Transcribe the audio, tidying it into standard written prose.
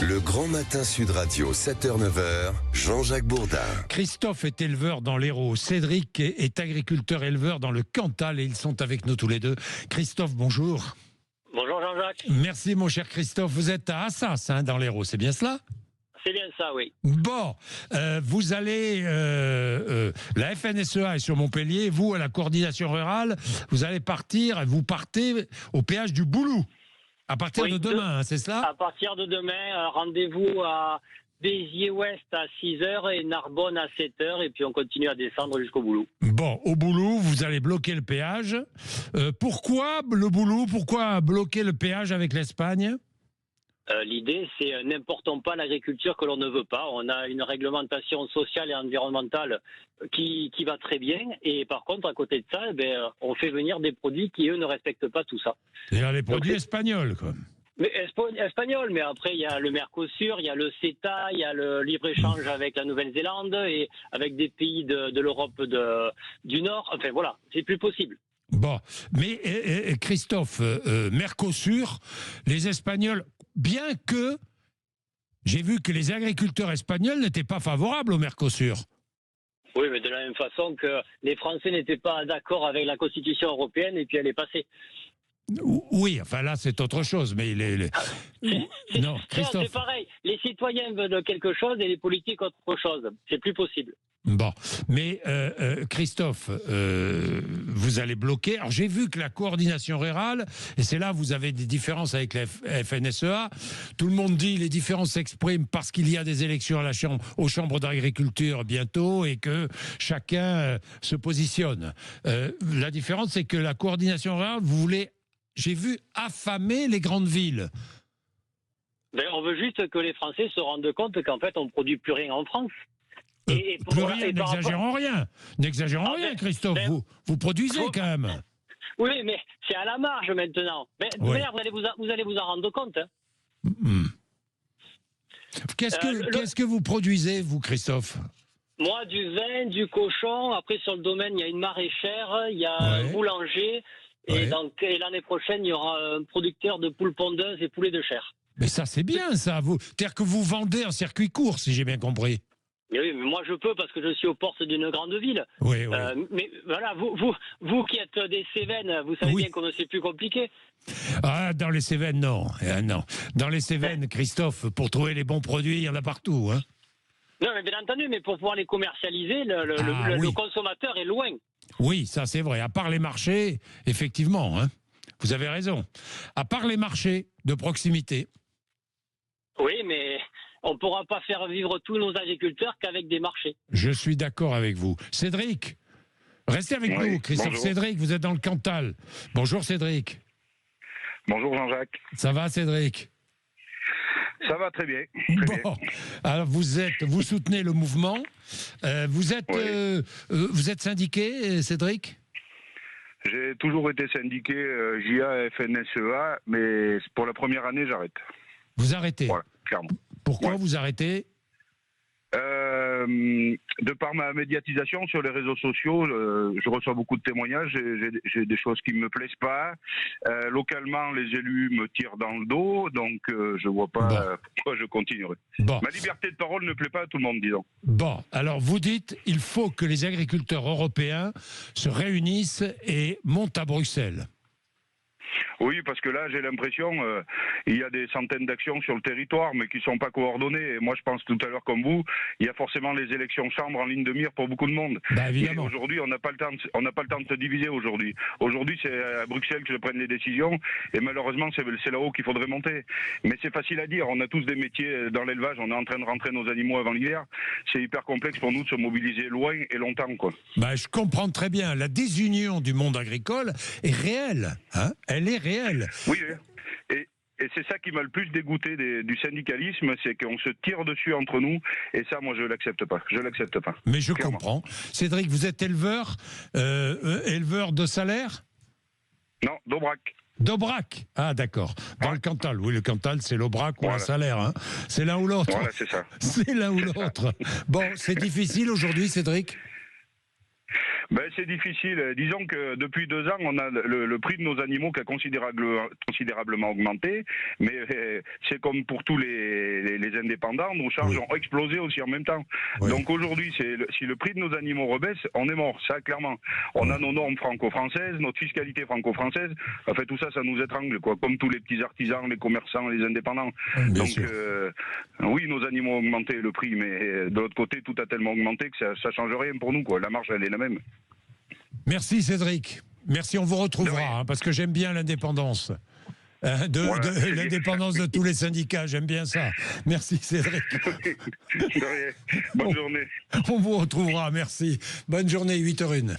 Le Grand Matin Sud Radio, 7h-9h, Jean-Jacques Bourdin. Christophe est éleveur dans l'Hérault. Cédric est agriculteur-éleveur dans le Cantal et ils sont avec nous tous les deux. Christophe, bonjour. Bonjour Jean-Jacques. Merci mon cher Christophe. Vous êtes à Assas, dans l'Hérault, c'est bien cela ? C'est bien ça, oui. Bon, vous allez, la FNSEA est sur Montpellier, vous à la coordination rurale, vous partez au péage du Boulou, à partir de demain, c'est cela ? À partir de demain, rendez-vous à Béziers-Ouest à 6h et Narbonne à 7h, et puis on continue à descendre jusqu'au Boulou. Bon, au Boulou, vous allez bloquer le péage. Pourquoi le Boulou ? Pourquoi bloquer le péage avec l'Espagne ? L'idée, c'est n'importons pas l'agriculture que l'on ne veut pas. On a une réglementation sociale et environnementale qui va très bien. Et par contre, à côté de ça, on fait venir des produits qui, eux, ne respectent pas tout ça. C'est-à-dire les produits espagnols, quoi. Mais espagnol, mais après, il y a le Mercosur, il y a le CETA, il y a le libre-échange avec la Nouvelle-Zélande et avec des pays de l'Europe du Nord. Enfin, voilà, c'est plus possible. Bon, mais Christophe, Mercosur, les Espagnols, bien que j'ai vu que les agriculteurs espagnols n'étaient pas favorables au Mercosur. Oui, mais de la même façon que les Français n'étaient pas d'accord avec la Constitution européenne et puis elle est passée. Oui, enfin là c'est autre chose, mais non, Christophe. C'est pareil, les citoyens veulent quelque chose et les politiques autre chose. C'est plus possible. Bon, mais Christophe, vous allez bloquer. Alors j'ai vu que la coordination rurale, et c'est là où vous avez des différences avec la FNSEA, tout le monde dit les différences s'expriment parce qu'il y a des élections aux chambres d'agriculture bientôt et que chacun se positionne. La différence, c'est que la coordination rurale, vous voulez, j'ai vu, affamer les grandes villes. On veut juste que les Français se rendent compte qu'en fait on ne produit plus rien en France. N'exagérons rien, Christophe. Vous produisez quand même. Oui, mais c'est à la marge maintenant. Mais oui. Vous allez vous en rendre compte. Hein. Qu'est-ce que vous produisez, vous, Christophe ? Moi, du vin, du cochon. Après, sur le domaine, il y a une maraîchère, il y a un boulanger. Et l'année prochaine, il y aura un producteur de poules pondeuses et poulets de chair. Mais ça, c'est bien, ça. C'est-à-dire que vous vendez en circuit court, si j'ai bien compris. Oui, mais moi je peux parce que je suis aux portes d'une grande ville. Oui. Mais voilà, vous qui êtes des Cévennes, vous savez bien que c'est plus compliqué. Ah, dans les Cévennes, non. Non. Dans les Cévennes, Christophe, pour trouver les bons produits, il y en a partout. Hein. Non, mais bien entendu, mais pour pouvoir les commercialiser, le consommateur est loin. Oui, ça c'est vrai. À part les marchés, effectivement, hein, vous avez raison. À part les marchés de proximité. Oui, mais on ne pourra pas faire vivre tous nos agriculteurs qu'avec des marchés. Je suis d'accord avec vous. Cédric, restez avec nous. Christophe. Bonjour. Cédric, vous êtes dans le Cantal. Bonjour Cédric. Bonjour Jean-Jacques. Ça va Cédric ? Ça va très bien. Alors vous soutenez le mouvement. Vous êtes syndiqué, Cédric ? J'ai toujours été syndiqué JA, FNSEA, mais pour la première année, j'arrête. Vous arrêtez ? Voilà, clairement. Pourquoi vous arrêtez ? De par ma médiatisation sur les réseaux sociaux, je reçois beaucoup de témoignages, j'ai des choses qui ne me plaisent pas. Localement, les élus me tirent dans le dos, donc je ne vois pas pourquoi je continuerai. Ma liberté de parole ne plaît pas à tout le monde, disons. Bon, alors vous dites il faut que les agriculteurs européens se réunissent et montent à Bruxelles. Oui, parce que là, j'ai l'impression il y a des centaines d'actions sur le territoire, mais qui ne sont pas coordonnées. Et moi, je pense tout à l'heure, comme vous, il y a forcément les élections chambres en ligne de mire pour beaucoup de monde. Évidemment. Et aujourd'hui, on n'a pas le temps de se diviser aujourd'hui. Aujourd'hui, c'est à Bruxelles que se prennent les décisions, et malheureusement, c'est là-haut qu'il faudrait monter. Mais c'est facile à dire. On a tous des métiers dans l'élevage. On est en train de rentrer nos animaux avant l'hiver. C'est hyper complexe pour nous de se mobiliser loin et longtemps, quoi. Je comprends très bien. La désunion du monde agricole est réelle. Hein, elle est réelle. Oui, et c'est ça qui m'a le plus dégoûté du syndicalisme, c'est qu'on se tire dessus entre nous, et ça, moi, je l'accepte pas. Mais je comprends. Cédric, vous êtes éleveur de salaire ? Non, d'Aubrac. D'Aubrac. Ah, d'accord. Dans le Cantal. Oui, le Cantal, c'est l'Aubrac ou un salaire. Hein. C'est l'un ou l'autre. Voilà, c'est ça. C'est l'un ou l'autre. Bon, c'est difficile aujourd'hui, Cédric ? Ben, c'est difficile. Disons que depuis 2 ans, on a le prix de nos animaux qui a considérablement augmenté, mais c'est comme pour tous les indépendants, nos charges ont explosé aussi en même temps. Oui. Donc aujourd'hui, si le prix de nos animaux rebaisse, on est mort, ça clairement. On a nos normes franco-françaises, notre fiscalité franco-française, enfin tout ça, ça nous étrangle, quoi, comme tous les petits artisans, les commerçants, les indépendants. Bien Donc sûr. oui, nos animaux ont augmenté le prix, mais de l'autre côté, tout a tellement augmenté que ça change rien pour nous, quoi. La marge, elle est la même. Merci Cédric. Merci, on vous De retrouvera, rien. parce que j'aime bien l'indépendance. Voilà. L'indépendance de tous les syndicats, j'aime bien ça. Merci Cédric. De rien. Bonne journée. On vous retrouvera, merci. Bonne journée, 8h01.